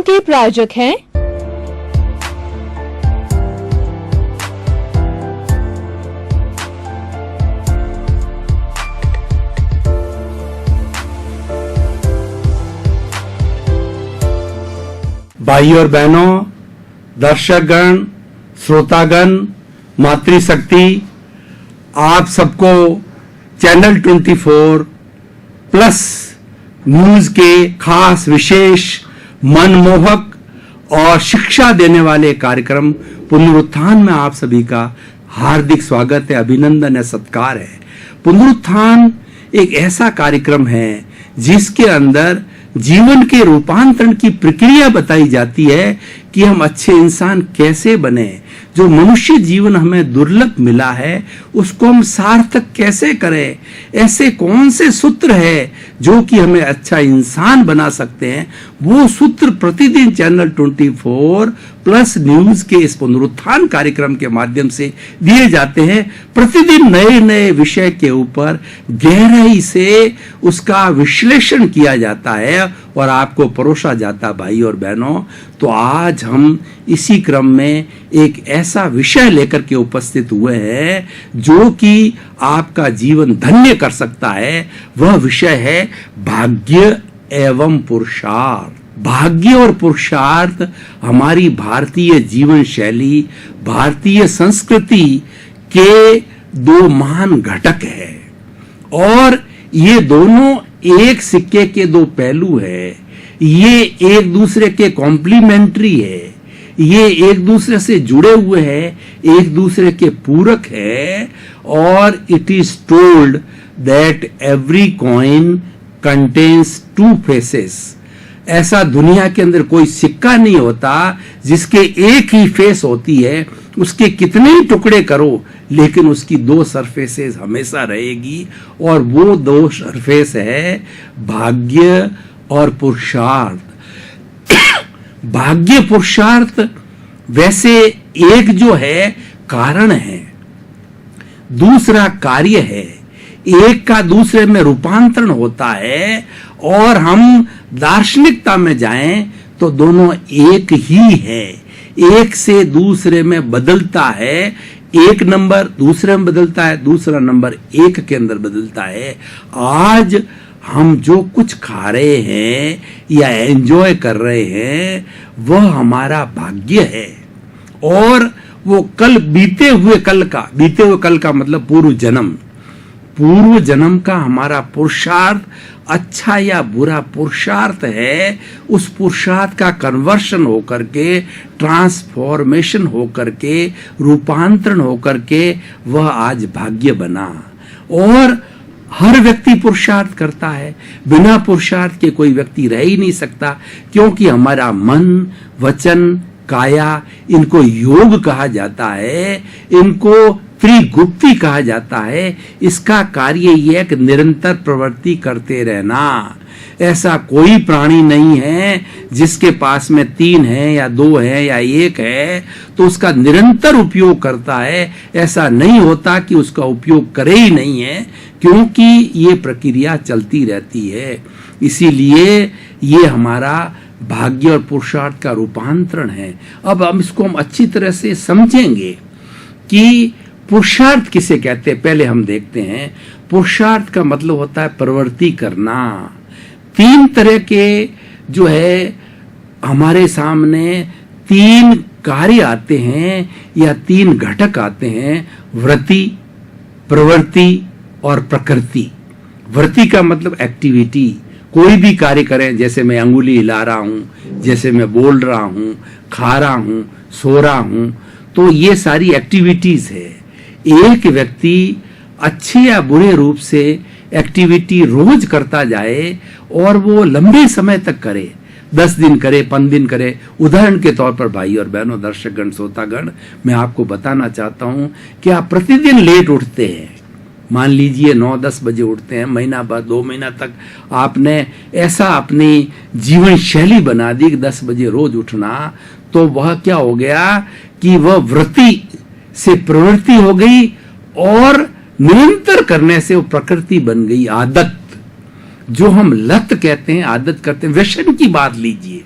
के प्रायोजक हैं भाई और बहनों, दर्शकगण, श्रोतागण, मातृशक्ति, आप सबको चैनल 24 प्लस न्यूज के खास विशेष मनमोहक और शिक्षा देने वाले कार्यक्रम पुनरुत्थान में आप सभी का हार्दिक स्वागत है, अभिनंदन है, सत्कार है। पुनरुत्थान एक ऐसा कार्यक्रम है जिसके अंदर जीवन के रूपांतरण की प्रक्रिया बताई जाती है कि हम अच्छे इंसान कैसे बने, जो मनुष्य जीवन हमें दुर्लभ मिला है उसको हम सार्थक कैसे करें, ऐसे कौन से सूत्र है जो कि हमें अच्छा इंसान बना सकते हैं। वो सूत्र प्रतिदिन चैनल 24 प्लस न्यूज के इस पुनरुत्थान कार्यक्रम के माध्यम से दिए जाते हैं। प्रतिदिन नए नए विषय के ऊपर गहराई से उसका विश्लेषण किया जाता है और आपको परोसा जाता। भाई और बहनों, तो आज हम इसी क्रम में एक ऐसा विषय लेकर के उपस्थित हुए हैं जो कि आपका जीवन धन्य कर सकता है। वह विषय है भाग्य एवं पुरुषार्थ। भाग्य और पुरुषार्थ हमारी भारतीय जीवन शैली, भारतीय संस्कृति के दो महान घटक है और ये दोनों एक सिक्के के दो पहलू है। ये एक दूसरे के कॉम्प्लीमेंट्री है, ये एक दूसरे से जुड़े हुए हैं, एक दूसरे के पूरक है। और it is told that every coin contains two faces. ऐसा दुनिया के अंदर कोई सिक्का नहीं होता जिसके एक ही फेस होती है। उसके कितने ही टुकड़े करो लेकिन उसकी दो सरफेसेस हमेशा रहेगी और वो दो सरफेस है भाग्य और पुरुषार्थ। भाग्य पुरुषार्थ वैसे एक जो है कारण है, दूसरा कार्य है। एक का दूसरे में रूपांतरण होता है और हम दार्शनिकता में जाएं तो दोनों एक ही है, एक से दूसरे में बदलता है। एक नंबर दूसरे में बदलता है, दूसरा नंबर एक के अंदर बदलता है। आज हम जो कुछ खा रहे हैं या एंजॉय कर रहे हैं वह हमारा भाग्य है और वो कल बीते हुए कल का मतलब पूर्व जन्म का हमारा पुरुषार्थ अच्छा या बुरा पुरुषार्थ है। उस पुरुषार्थ का कन्वर्शन होकर के, ट्रांसफॉर्मेशन होकर के, रूपांतरण होकर के वह आज भाग्य बना। और हर व्यक्ति पुरुषार्थ करता है, बिना पुरुषार्थ के कोई व्यक्ति रह ही नहीं सकता, क्योंकि हमारा मन, वचन, काया, इनको योग कहा जाता है, इनको त्रिगुप्ती कहा जाता है। इसका कार्य यह है कि निरंतर प्रवृत्ति करते रहना। ऐसा कोई प्राणी नहीं है जिसके पास में 3 है या 2 है या 1 है तो उसका निरंतर उपयोग करता है। ऐसा नहीं होता कि उसका उपयोग करे ही नहीं है, क्योंकि ये प्रक्रिया चलती रहती है। इसीलिए ये हमारा भाग्य और पुरुषार्थ का रूपांतरण है। अब हम इसको अच्छी तरह से समझेंगे कि पुरुषार्थ किसे कहते हैं। पहले हम देखते हैं, पुरुषार्थ का मतलब होता है प्रवृत्ति करना। 3 तरह के जो है हमारे सामने 3 कार्य आते हैं या 3 घटक आते हैं, वृत्ति, प्रवृत्ति और प्रकृति। वृत्ति का मतलब एक्टिविटी, कोई भी कार्य करें, जैसे मैं अंगुली हिला रहा हूं, जैसे मैं बोल रहा हूं, खा रहा हूं, सो रहा हूं, तो ये सारी एक्टिविटीज है। एक व्यक्ति अच्छे या बुरे रूप से एक्टिविटी रोज करता जाए और वो लंबे समय तक करे, 10 दिन करे, 5 दिन करे। उदाहरण के तौर पर भाई और बहनों, दर्शकगण, श्रोतागण, मैं आपको बताना चाहता हूं कि आप प्रतिदिन लेट उठते हैं। मान लीजिए 9-10 बजे उठते हैं, महीना बाद 2 महीना तक आपने ऐसा अपनी जीवन शैली बना दी कि 10 बजे रोज उठना, तो वह क्या हो गया कि वह वृत्ति से प्रवृत्ति हो गई और निरंतर करने से वो प्रकृति बन गई, आदत। जो हम लत कहते हैं, आदत करते हैं। व्यसन की बात लीजिए,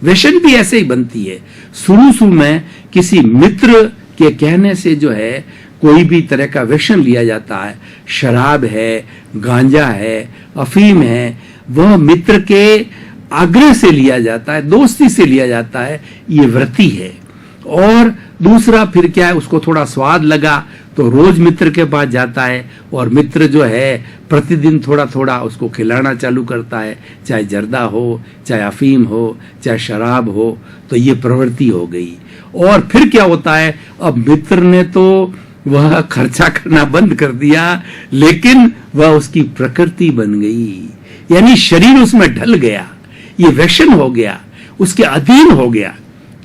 व्यसन भी ऐसे ही बनती है। शुरू में किसी मित्र के कहने से जो है कोई भी तरह का व्यसन लिया जाता है, शराब है, गांजा है, अफीम है, वह मित्र के आग्रह से लिया जाता है, दोस्ती से लिया जाता है, ये वृत्ति है। और दूसरा फिर क्या है, उसको थोड़ा स्वाद लगा तो रोज मित्र के पास जाता है और मित्र जो है प्रतिदिन थोड़ा थोड़ा उसको खिलाना चालू करता है, चाहे जर्दा हो, चाहे अफीम हो, चाहे शराब हो, तो ये प्रवृत्ति हो गई। और फिर क्या होता है, अब मित्र ने तो वह खर्चा करना बंद कर दिया, लेकिन वह उसकी प्रकृति बन गई, यानी शरीर उसमें ढल गया, ये व्यसन हो गया, उसके अधीन हो गया।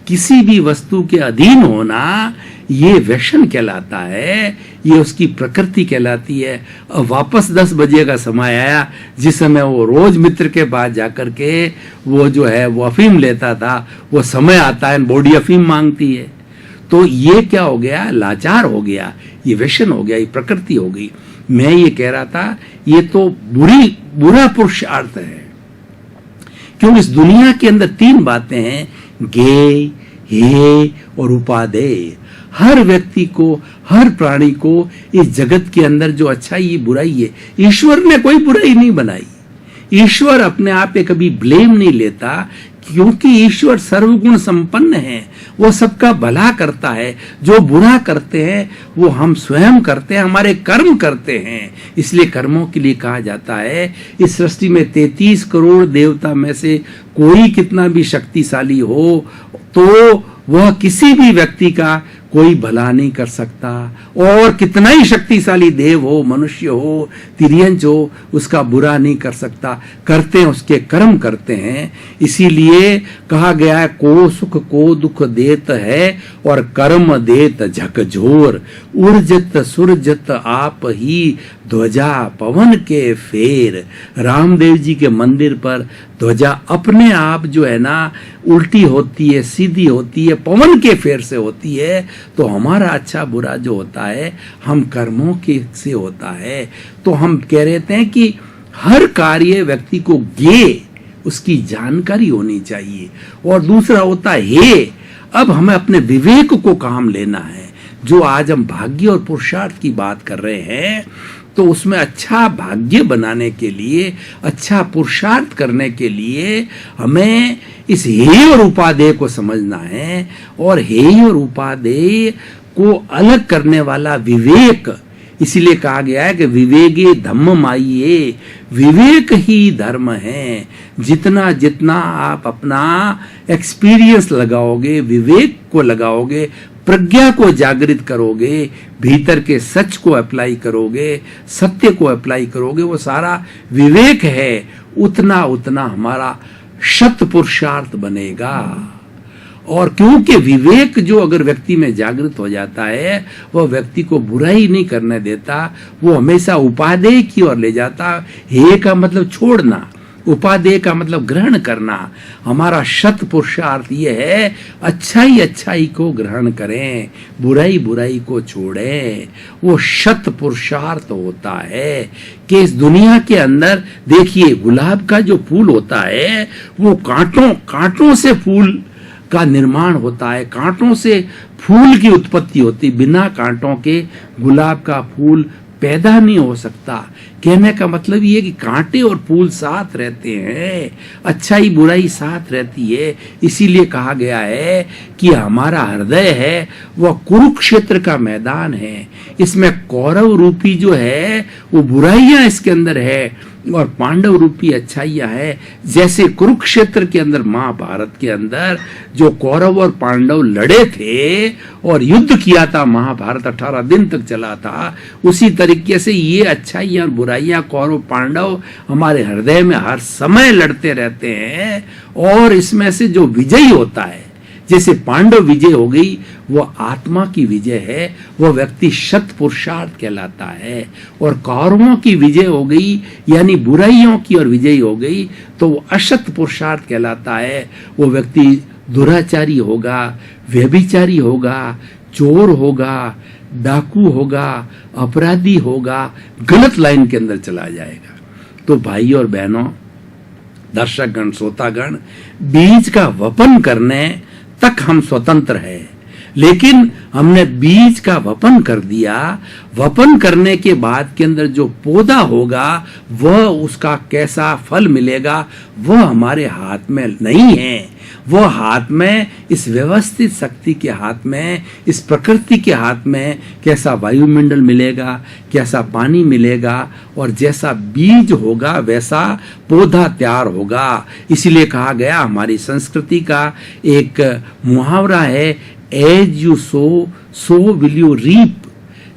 किसी भी वस्तु के अधीन होना ये व्यसन कहलाता है, ये उसकी प्रकृति कहलाती है। अब वापस 10 बजे का समय आया, जिस समय वो रोज मित्र के पास जाकर के वो जो है वो अफीम लेता था, वो समय आता है बॉडी अफीम मांगती है। तो ये क्या हो गया, लाचार हो गया, ये व्यसन हो गया, ये प्रकृति हो गई। मैं ये कह रहा था ये तो बुरा पुरुषार्थ है, क्योंकि इस दुनिया के अंदर 3 बातें हैं, गे, हे और उपादेय। हर व्यक्ति को, हर प्राणी को इस जगत के अंदर जो अच्छाई बुराई है, ईश्वर ने कोई बुराई नहीं बनाई। ईश्वर अपने आप पे कभी ब्लेम नहीं लेता, क्योंकि ईश्वर सर्वगुण संपन्न है, वो सबका भला करता है। जो बुरा करते हैं वो हम स्वयं करते हैं, हमारे कर्म करते हैं। इसलिए कर्मों के लिए कहा जाता है, इस सृष्टि में 33 करोड़ देवता में से कोई कितना भी शक्तिशाली हो तो वह किसी भी व्यक्ति का कोई भला नहीं कर सकता, और कितना ही शक्तिशाली देव हो, मनुष्य हो, तिर्यंच हो, उसका बुरा नहीं कर सकता। करते हैं, उसके कर्म करते हैं। इसीलिए कहा गया है, को सुख को दुख देत है और कर्म देत झकझोर। उर्जत सुरजत आप ही ध्वजा पवन के फेर। रामदेव जी के मंदिर पर ध्वजा अपने आप जो है ना उल्टी होती है, सीधी होती है, पवन के फेर से होती है। तो हमारा अच्छा बुरा जो होता है हम कर्मों के से होता है। तो हम कह रहे थे कि हर कार्य व्यक्ति को ज्ञेय, उसकी जानकारी होनी चाहिए। और दूसरा होता है हे, अब हमें अपने विवेक को काम लेना है। जो आज हम भाग्य और पुरुषार्थ की बात कर रहे हैं, तो उसमें अच्छा भाग्य बनाने के लिए, अच्छा पुरुषार्थ करने के लिए हमें इस हेय और उपादेय को समझना है। और हेय और उपादेय को अलग करने वाला विवेक, इसीलिए कहा गया है कि विवेगे धम्म माइये, विवेक ही धर्म है। जितना जितना आप अपना एक्सपीरियंस लगाओगे, विवेक को लगाओगे, प्रज्ञा को जागृत करोगे, भीतर के सच को अप्लाई करोगे, सत्य को अप्लाई करोगे, वो सारा विवेक है, उतना उतना हमारा शत पुरुषार्थ बनेगा। और क्योंकि विवेक जो अगर व्यक्ति में जागृत हो जाता है, वह व्यक्ति को बुराई नहीं करने देता, वो हमेशा उपादेय की ओर ले जाता। हे का मतलब छोड़ना, उपादेय का मतलब ग्रहण करना। हमारा शत पुरुषार्थ ये है, अच्छाई अच्छाई को ग्रहण करें, बुराई बुराई को छोड़ें। वो शत पुरुषार्थ होता है कि इस दुनिया के अंदर देखिए, गुलाब का जो फूल होता है वो कांटों से फूल का निर्माण होता है, कांटों से फूल की उत्पत्ति होती। बिना कांटों के गुलाब का फूल पैदा नहीं हो सकता। कहने का मतलब ये कि कांटे और फूल साथ रहते हैं, अच्छाई बुराई साथ रहती है। इसीलिए कहा गया है कि हमारा हृदय है वह कुरुक्षेत्र का मैदान है। इसमें कौरव रूपी जो है वो बुराइयां इसके अंदर है और पांडव रूपी अच्छाइयां है। जैसे कुरुक्षेत्र के अंदर, महाभारत के अंदर जो कौरव और पांडव लड़े थे और युद्ध किया था, महाभारत 18 दिन तक चला था, उसी तरीके से ये अच्छाइयां और बुराइयां, कौरव पांडव हमारे हृदय में हर समय लड़ते रहते हैं। और इसमें से जो विजयी होता है, जैसे पांडव विजय हो गई, वो आत्मा की विजय है, वह व्यक्ति शत पुरुषार्थ कहलाता है। और कौरवों की विजय हो गई, यानी बुराइयों की और विजयी हो गई, तो वो अशत पुरुषार्थ कहलाता है। वो व्यक्ति दुराचारी होगा, व्यभिचारी होगा, चोर होगा, डाकू होगा, अपराधी होगा, गलत लाइन के अंदर चला जाएगा। तो भाई और बहनों, दर्शकगण श्रोतागण, बीज का वपन करने तक हम स्वतंत्र हैं, लेकिन हमने बीज का वपन कर दिया। वपन करने के बाद के अंदर जो पौधा होगा वह उसका कैसा फल मिलेगा वह हमारे हाथ में नहीं है। वह हाथ में इस व्यवस्थित शक्ति के हाथ में, इस प्रकृति के हाथ में कैसा वायुमंडल मिलेगा, कैसा पानी मिलेगा और जैसा बीज होगा वैसा पौधा तैयार होगा। इसीलिए कहा गया, हमारी संस्कृति का एक मुहावरा है, as you sow will you reap.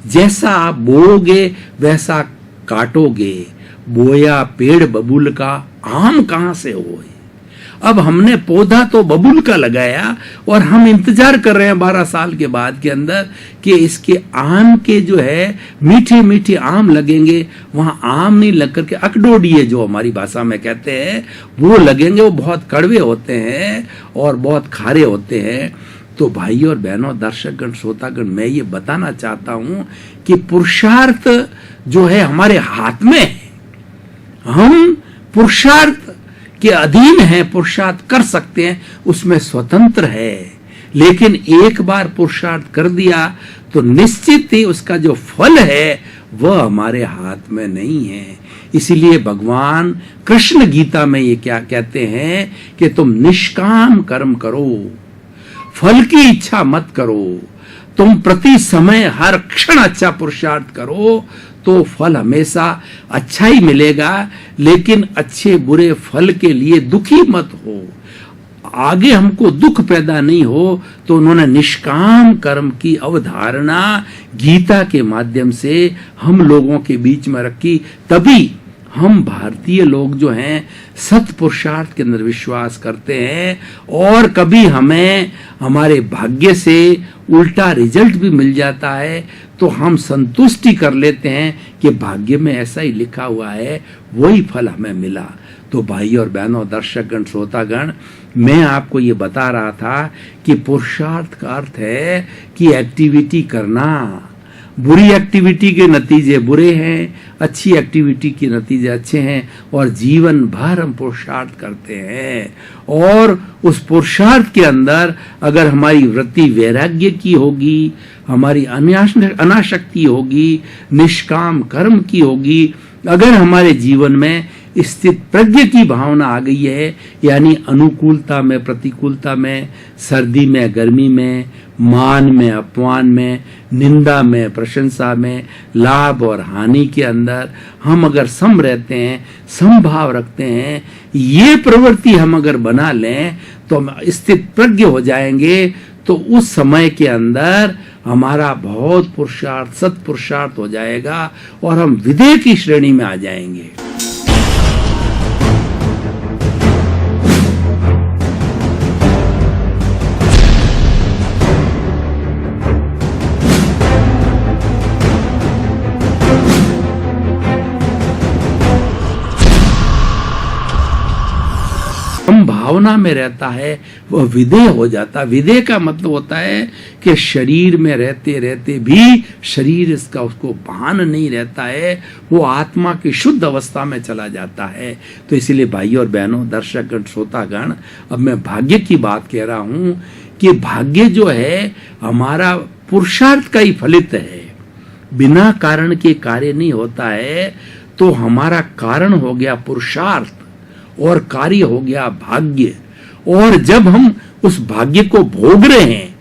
जैसा आप बोओगे वैसा काटोगे। बोया पेड़ बबूल का, आम कहां से होए। अब हमने पौधा तो बबूल का लगाया और हम इंतजार कर रहे हैं 12 साल के बाद के अंदर कि इसके आम के जो है मीठे मीठे आम लगेंगे। वहां आम नहीं लग करके अकडोडिये जो हमारी भाषा में कहते हैं वो लगेंगे। वो बहुत कड़वे होते हैं और बहुत खारे होते हैं। तो भाई और बहनों, दर्शकगण श्रोतागण, मैं ये बताना चाहता हूं कि पुरुषार्थ जो है हमारे हाथ में है। हम पुरुषार्थ के अधीन हैं, पुरुषार्थ कर सकते हैं, उसमें स्वतंत्र है। लेकिन एक बार पुरुषार्थ कर दिया तो निश्चित ही उसका जो फल है वह हमारे हाथ में नहीं है। इसीलिए भगवान कृष्ण गीता में ये क्या कहते हैं कि तुम निष्काम कर्म करो, फल की इच्छा मत करो। तुम प्रति समय हर क्षण अच्छा पुरुषार्थ करो तो फल हमेशा अच्छा ही मिलेगा। लेकिन अच्छे बुरे फल के लिए दुखी मत हो, आगे हमको दुख पैदा नहीं हो। तो उन्होंने निष्काम कर्म की अवधारणा गीता के माध्यम से हम लोगों के बीच में रखी। तभी हम भारतीय लोग जो हैं सत पुरुषार्थ के अंदर विश्वास करते हैं और कभी हमें हमारे भाग्य से उल्टा रिजल्ट भी मिल जाता है तो हम संतुष्टि कर लेते हैं कि भाग्य में ऐसा ही लिखा हुआ है, वही फल हमें मिला। तो भाई और बहनों, दर्शकगण श्रोतागण, मैं आपको ये बता रहा था कि पुरुषार्थ का अर्थ है कि एक्टिविटी करना। बुरी एक्टिविटी के नतीजे बुरे हैं, अच्छी एक्टिविटी के नतीजे अच्छे हैं और जीवन भर हम पुरुषार्थ करते हैं। और उस पुरुषार्थ के अंदर अगर हमारी वृत्ति वैराग्य की होगी, हमारी अनासक्ति होगी, निष्काम कर्म की होगी, अगर हमारे जीवन में स्थित प्रज्ञ की भावना आ गई है, यानी अनुकूलता में प्रतिकूलता में, सर्दी में गर्मी में, मान में अपमान में, निंदा में प्रशंसा में, लाभ और हानि के अंदर हम अगर सम रहते हैं, समभाव रखते हैं, ये प्रवृत्ति हम अगर बना लें तो हम स्थित प्रज्ञ हो जाएंगे। तो उस समय के अंदर हमारा बहुत पुरुषार्थ सत्पुरुषार्थ हो जाएगा और हम विधेय की श्रेणी में आ जाएंगे। हम भावना में रहता है वह विधेय हो जाता है। विधेय का मतलब होता है कि शरीर में रहते रहते भी शरीर इसका उसको भान नहीं रहता है, वो आत्मा की शुद्ध अवस्था में चला जाता है। तो इसीलिए भाई और बहनों, दर्शकगण श्रोतागण, अब मैं भाग्य की बात कह रहा हूं कि भाग्य जो है हमारा पुरुषार्थ का ही फलित है, बिना कारण के कार्य नहीं होता है। तो हमारा कारण हो गया पुरुषार्थ और कार्य हो गया भाग्य। और जब हम उस भाग्य को भोग रहे हैं,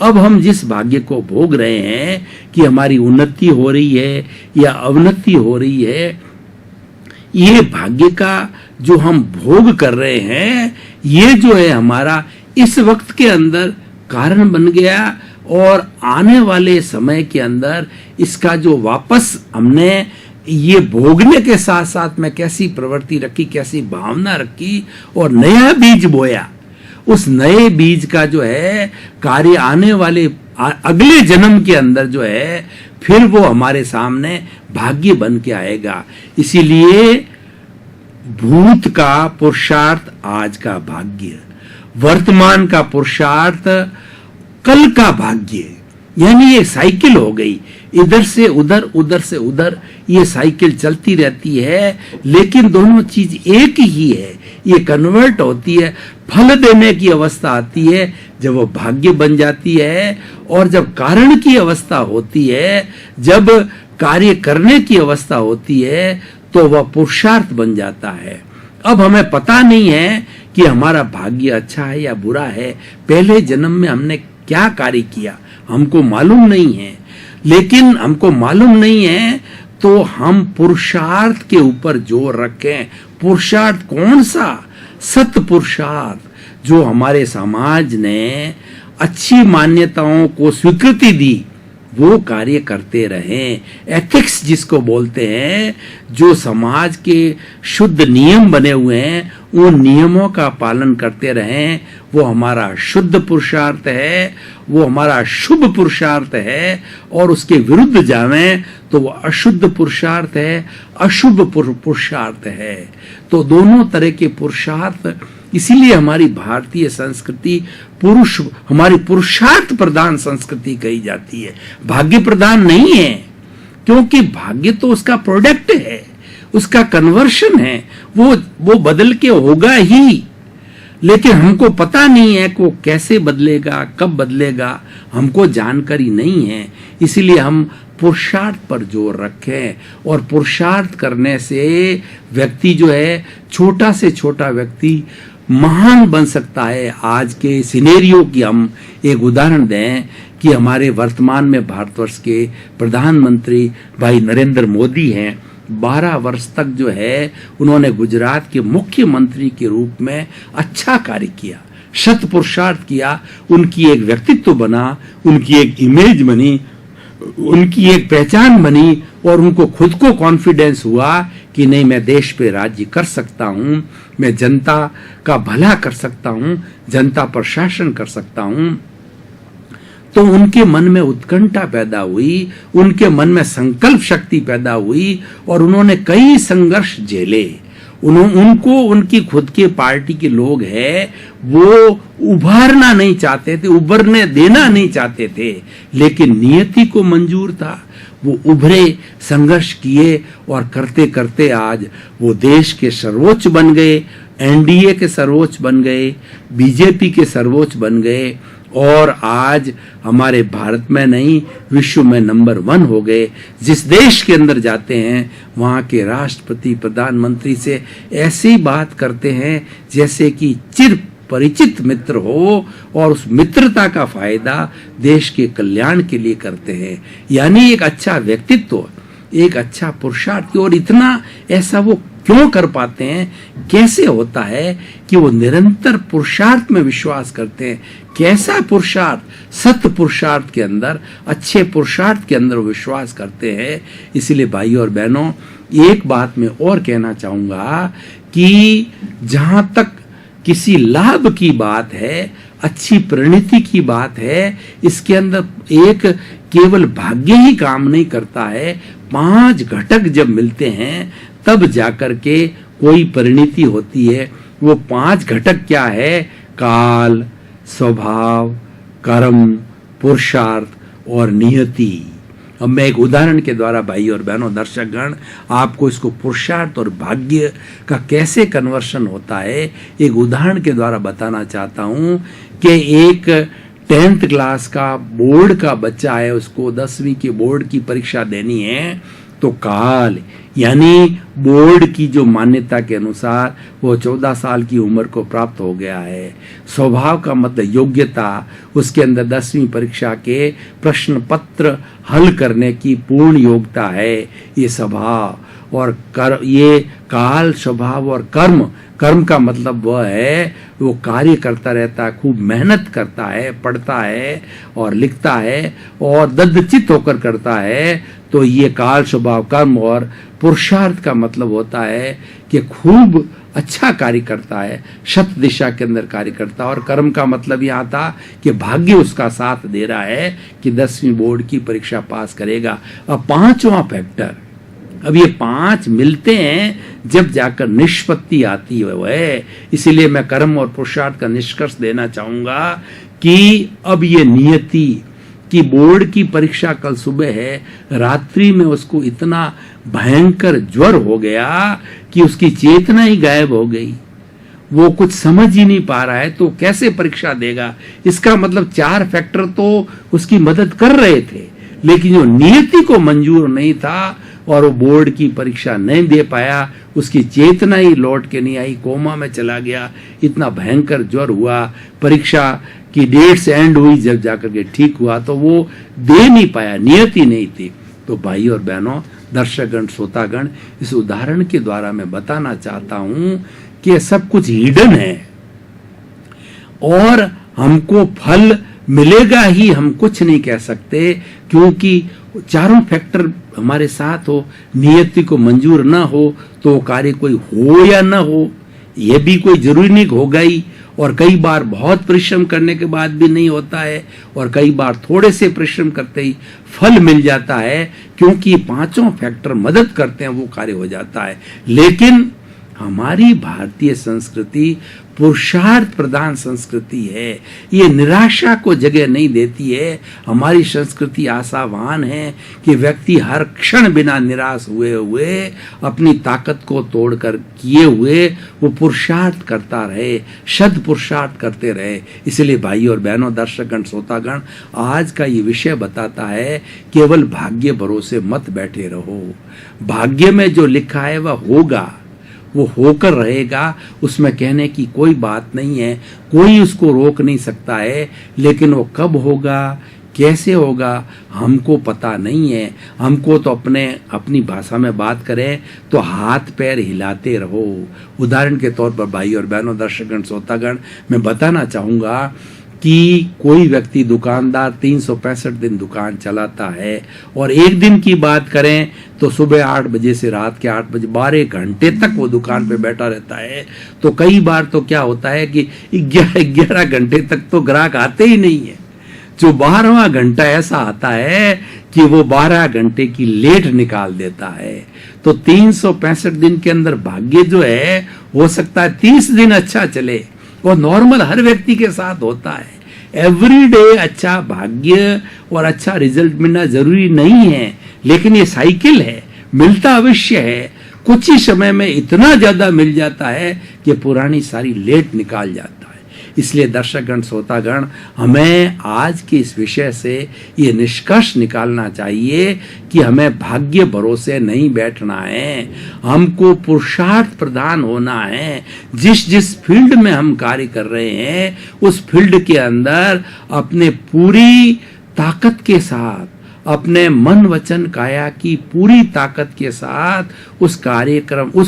अब हम जिस भाग्य को भोग रहे हैं कि हमारी उन्नति हो रही है या अवनति हो रही है, ये भाग्य का जो हम भोग कर रहे हैं, ये जो है हमारा इस वक्त के अंदर कारण बन गया। और आने वाले समय के अंदर इसका जो वापस हमने ये भोगने के साथ साथ में कैसी प्रवृत्ति रखी, कैसी भावना रखी और नया बीज बोया, उस नए बीज का जो है कार्य आने वाले अगले जन्म के अंदर जो है फिर वो हमारे सामने भाग्य बन के आएगा। इसीलिए भूत का पुरुषार्थ आज का भाग्य, वर्तमान का पुरुषार्थ कल का भाग्य। यानी ये साइकिल हो गई, इधर से उधर उधर से उधर ये साइकिल चलती रहती है, लेकिन दोनों चीज एक ही है। ये कन्वर्ट होती है, फल देने की अवस्था आती है जब वो भाग्य बन जाती है, और जब कारण की अवस्था होती है, जब कार्य करने की अवस्था होती है, तो वह पुरुषार्थ बन जाता है। अब हमें पता नहीं है कि हमारा भाग्य अच्छा है या बुरा है, पहले जन्म में हमने क्या कार्य किया हमको मालूम नहीं है। लेकिन हमको मालूम नहीं है तो हम पुरुषार्थ के ऊपर जोर रखें। पुरुषार्थ कौन सा? सत पुरुषार्थ, जो हमारे समाज ने अच्छी मान्यताओं को स्वीकृति दी, वो कार्य करते रहें। एथिक्स जिसको बोलते हैं, जो समाज के शुद्ध नियम बने हुए हैं, उन नियमों का पालन करते रहें, वो हमारा शुद्ध पुरुषार्थ है, वो हमारा शुभ पुरुषार्थ है। और उसके विरुद्ध जावें तो वो अशुद्ध पुरुषार्थ है, अशुभ पुरुषार्थ है। तो दोनों तरह के पुरुषार्थ, इसीलिए हमारी भारतीय संस्कृति हमारी पुरुषार्थ प्रधान संस्कृति कही जाती है, भाग्य प्रधान नहीं है। क्योंकि भाग्य तो उसका प्रोडक्ट है, उसका कन्वर्शन है, वो बदल के होगा ही, लेकिन हमको पता नहीं है कि वो कैसे बदलेगा, कब बदलेगा, हमको जानकारी नहीं है। इसीलिए हम पुरुषार्थ पर जोर रखें, और पुरुषार्थ करने से व्यक्ति जो है, छोटा से छोटा व्यक्ति महान बन सकता है। आज के सिनेरियो की हम एक उदाहरण दें कि हमारे वर्तमान में भारतवर्ष के प्रधानमंत्री भाई नरेंद्र मोदी हैं। 12 वर्ष तक जो है उन्होंने गुजरात के मुख्यमंत्री के रूप में अच्छा कार्य किया, शत पुरुषार्थ किया, उनकी एक व्यक्तित्व बना, उनकी एक इमेज बनी, उनकी एक पहचान बनी, और उनको खुद को कॉन्फिडेंस हुआ कि नहीं, मैं देश पे राज्य कर सकता हूं, मैं जनता का भला कर सकता हूं, जनता पर शासन कर सकता हूं। तो उनके मन में उत्कंठा पैदा हुई, उनके मन में संकल्प शक्ति पैदा हुई, और उन्होंने कई संघर्ष झेले। उनको उनकी खुद के पार्टी के लोग हैं, वो उभारना नहीं चाहते थे, उभरने देना नहीं चाहते थे, लेकिन नियति को मंजूर था। वो उभरे, संघर्ष किए, और करते करते आज वो देश के सर्वोच्च बन गए, एनडीए के सर्वोच्च बन गए, बीजेपी के सर्वोच्च बन गए, और आज हमारे भारत में नहीं, विश्व में नंबर 1 हो गए। जिस देश के अंदर जाते हैं, वहाँ के राष्ट्रपति, प्रधानमंत्री से ऐसी बात करते हैं जैसे कि चिर परिचित मित्र हो, और उस मित्रता का फायदा देश के कल्याण के लिए करते हैं। यानी एक अच्छा व्यक्तित्व, एक अच्छा पुरुषार्थ। और इतना ऐसा वो क्यों कर पाते हैं? कैसे होता है कि वो निरंतर पुरुषार्थ में विश्वास करते हैं। कैसा पुरुषार्थ? सत्य पुरुषार्थ के अंदर, अच्छे पुरुषार्थ के अंदर विश्वास करते हैं। इसलिए भाइयों और बहनों, एक बात मैं और कहना चाहूंगा कि जहां तक किसी लाभ की बात है, अच्छी परिणति की बात है, इसके अंदर एक केवल भाग्य ही काम नहीं करता है। 5 घटक जब मिलते हैं तब जाकर के कोई परिणति होती है। वो 5 घटक क्या है? काल, स्वभाव, कर्म, पुरुषार्थ और नियति। अब मैं एक उदाहरण के द्वारा भाई और बहनों, दर्शकगण, आपको इसको पुरुषार्थ और भाग्य का कैसे कन्वर्शन होता है एक उदाहरण के द्वारा बताना चाहता हूं कि एक 10th क्लास का बोर्ड का बच्चा है, उसको 10वीं की बोर्ड की परीक्षा देनी है। तो काल यानी बोर्ड की जो मान्यता के अनुसार वो 14 साल की उम्र को प्राप्त हो गया है। स्वभाव का मतलब योग्यता, उसके अंदर 10वीं परीक्षा के प्रश्न पत्र हल करने की पूर्ण योग्यता है, ये स्वभाव। और ये काल, स्वभाव और कर्म, कर्म का मतलब वह है वो कार्य करता रहता है, खूब मेहनत करता है, पढ़ता है और लिखता है और दृढ़चित्त होकर करता है। तो ये काल, स्वभाव, कर्म और पुरुषार्थ का मतलब होता है कि खूब अच्छा कार्य करता है, शत दिशा के अंदर कार्य करता है। और कर्म का मतलब यहाँ था कि भाग्य उसका साथ दे रहा है कि 10वीं बोर्ड की परीक्षा पास करेगा। अब 5वां फैक्टर, अब ये 5 मिलते हैं जब जाकर निष्पत्ति आती है वह। इसीलिए मैं कर्म और पुरुषार्थ का निष्कर्ष देना चाहूंगा कि अब ये नियति कि बोर्ड की परीक्षा कल सुबह है, रात्रि में उसको इतना भयंकर ज्वर हो गया कि उसकी चेतना ही गायब हो गई। वो कुछ समझ ही नहीं पा रहा है तो कैसे परीक्षा देगा। इसका मतलब 4 फैक्टर तो उसकी मदद कर रहे थे, लेकिन जो नियति को मंजूर नहीं था और वो बोर्ड की परीक्षा नहीं दे पाया, उसकी चेतना ही लौट के नहीं आई, कोमा में चला गया, इतना भयंकर ज्वर हुआ, परीक्षा की डेट्स एंड हुई, जब जाकर के ठीक हुआ तो वो दे नहीं पाया, नियति नहीं थी। तो भाई और बहनों, दर्शकगण, श्रोतागण, इस उदाहरण के द्वारा मैं बताना चाहता हूं कि सब कुछ हिडन है और हमको फल मिलेगा ही, हम कुछ नहीं कह सकते, क्योंकि चारों फैक्टर हमारे साथ हो, नियति को मंजूर ना हो तो कार्य कोई हो या ना हो, यह भी कोई जरूरी नहीं होगा ही। और कई बार बहुत परिश्रम करने के बाद भी नहीं होता है, और कई बार थोड़े से परिश्रम करते ही फल मिल जाता है, क्योंकि 5 फैक्टर मदद करते हैं, वो कार्य हो जाता है। लेकिन हमारी भारतीय संस्कृति पुरुषार्थ प्रधान संस्कृति है, ये निराशा को जगह नहीं देती है। हमारी संस्कृति आशावान है कि व्यक्ति हर क्षण बिना निराश हुए हुए अपनी ताकत को तोड़कर किए हुए वो पुरुषार्थ करता रहे, शत पुरुषार्थ करते रहे। इसलिए भाई और बहनों, दर्शकगण, श्रोतागण, आज का ये विषय बताता है केवल भाग्य भरोसे मत बैठे रहो। भाग्य में जो लिखा है वह होगा, वो होकर रहेगा, उसमें कहने की कोई बात नहीं है, कोई उसको रोक नहीं सकता है। लेकिन वो कब होगा, कैसे होगा, हमको पता नहीं है। हमको तो अपनी भाषा में बात करें तो हाथ पैर हिलाते रहो। उदाहरण के तौर पर भाई और बहनों, दर्शकगण, श्रोतागण, मैं बताना चाहूंगा कि कोई व्यक्ति, दुकानदार 365 दिन दुकान चलाता है, और एक दिन की बात करें तो सुबह 8 बजे से रात के 8 बजे 12 घंटे तक वो दुकान पे बैठा रहता है। तो कई बार तो क्या होता है कि 11 घंटे तक तो ग्राहक आते ही नहीं है। जो 12वां घंटा ऐसा आता है कि वो 12 घंटे की लेट निकाल देता है। तो 365 दिन के अंदर भाग्य जो है, हो सकता है 30 दिन अच्छा चले, और नॉर्मल हर व्यक्ति के साथ होता है। एवरी डे अच्छा भाग्य और अच्छा रिजल्ट मिलना जरूरी नहीं है, लेकिन ये साइकिल है, मिलता अवश्य है। कुछ ही समय में इतना ज्यादा मिल जाता है कि पुरानी सारी लेट निकाल जाता है। इसलिए दर्शकगण, श्रोतागण, हमें आज के इस विषय से ये निष्कर्ष निकालना चाहिए कि हमें भाग्य भरोसे नहीं बैठना है, हमको पुरुषार्थ प्रधान होना है। जिस फील्ड में हम कार्य कर रहे हैं, उस फील्ड के अंदर अपने पूरी ताकत के साथ, अपने मन वचन काया की पूरी ताकत के साथ उस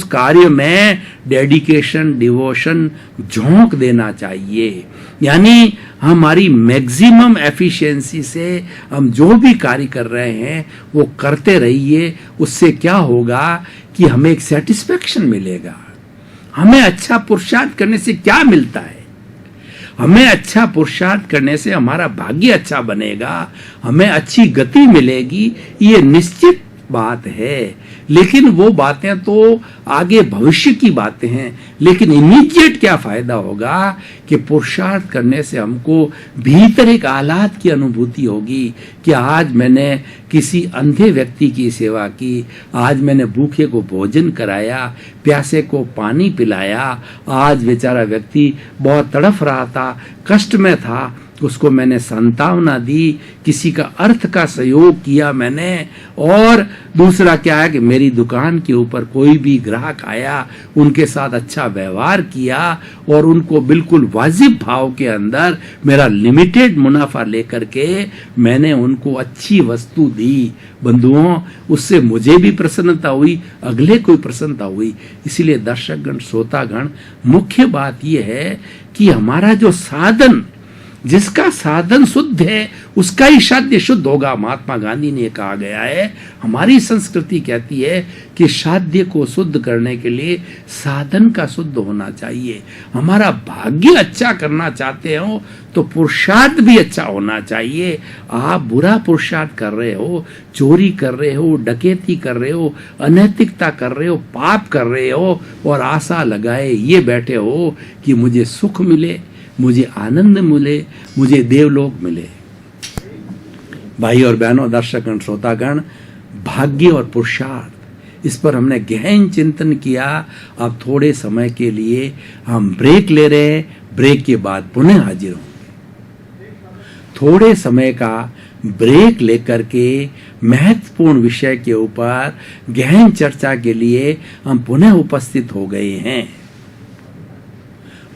कार्य में डेडिकेशन, डिवोशन, झोंक देना चाहिए। यानी हमारी मैक्सिमम एफिशिएंसी से हम जो भी कार्य कर रहे हैं वो करते रहिए। उससे क्या होगा कि हमें एक सेटिस्फेक्शन मिलेगा। हमें अच्छा पुरुषार्थ करने से क्या मिलता है? हमें अच्छा पुरुषार्थ करने से हमारा भाग्य अच्छा बनेगा, हमें अच्छी गति मिलेगी, ये निश्चित बात है। लेकिन वो बातें तो आगे भविष्य की बातें हैं। लेकिन इमीडिएट क्या फायदा होगा कि पुरुषार्थ करने से हमको भीतर एक आह्लाद की अनुभूति होगी कि आज मैंने किसी अंधे व्यक्ति की सेवा की, आज मैंने भूखे को भोजन कराया, प्यासे को पानी पिलाया, आज बेचारा व्यक्ति बहुत तड़फ रहा था, कष्ट में था, उसको मैंने सांत्वना दी, किसी का अर्थ का सहयोग किया मैंने। और दूसरा क्या है कि मेरी दुकान के ऊपर कोई भी ग्राहक आया, उनके साथ अच्छा व्यवहार किया और उनको बिल्कुल वाजिब भाव के अंदर मेरा लिमिटेड मुनाफा लेकर के मैंने उनको अच्छी वस्तु दी। बंधुओं, उससे मुझे भी प्रसन्नता हुई, अगले को प्रसन्नता हुई। इसलिए दर्शकगण, श्रोतागण, मुख्य बात यह है कि हमारा जो साधन, जिसका साधन शुद्ध है उसका ही साध्य शुद्ध होगा। महात्मा गांधी ने कहा गया है, हमारी संस्कृति कहती है कि साध्य को शुद्ध करने के लिए साधन का शुद्ध होना चाहिए। हमारा भाग्य अच्छा करना चाहते हो तो पुरुषार्थ भी अच्छा होना चाहिए। आप बुरा पुरुषार्थ कर रहे हो, चोरी कर रहे हो, डकैती कर रहे हो, अनैतिकता कर रहे हो, पाप कर रहे हो और आशा लगाए ये बैठे हो कि मुझे सुख मिले, मुझे आनंद मिले, मुझे देवलोक मिले। भाई और बहनों, दर्शकगण, श्रोतागण, भाग्य और पुरुषार्थ इस पर हमने गहन चिंतन किया। अब थोड़े समय के लिए हम ब्रेक ले रहे हैं, ब्रेक के बाद पुनः हाजिर होंगे। थोड़े समय का ब्रेक लेकर के महत्वपूर्ण विषय के ऊपर गहन चर्चा के लिए हम पुनः उपस्थित हो गए हैं।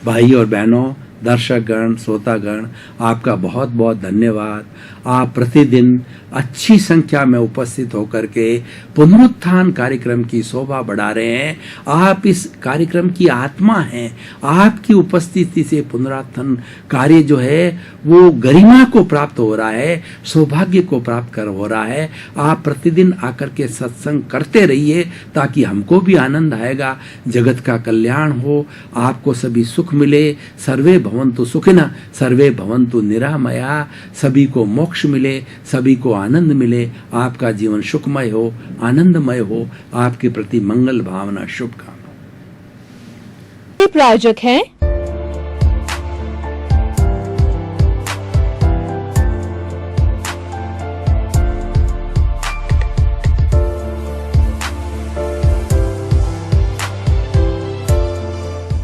भाई और बहनों, दर्शकगण, श्रोतागण, आपका बहुत बहुत धन्यवाद। आप प्रतिदिन अच्छी संख्या में उपस्थित होकर के पुनरुत्थान कार्यक्रम की शोभा बढ़ा रहे हैं। आप इस कार्यक्रम की आत्मा हैं। आपकी उपस्थिति से पुनरुत्थान कार्य जो है वो गरिमा को प्राप्त हो रहा है, सौभाग्य को प्राप्त हो रहा है। आप प्रतिदिन आकर के सत्संग करते रहिए ताकि हमको भी आनंद आएगा, जगत का कल्याण हो, आपको सभी सुख मिले। सर्वे भवन्तु सुखिनः, सर्वे भवन्तु निरामया। सभी को मोक्ष मिले, सभी को आनंद मिले, आपका जीवन सुखमय हो, आनंदमय हो। आपके प्रति मंगल भावना, शुभकामना। प्रायोजक हैं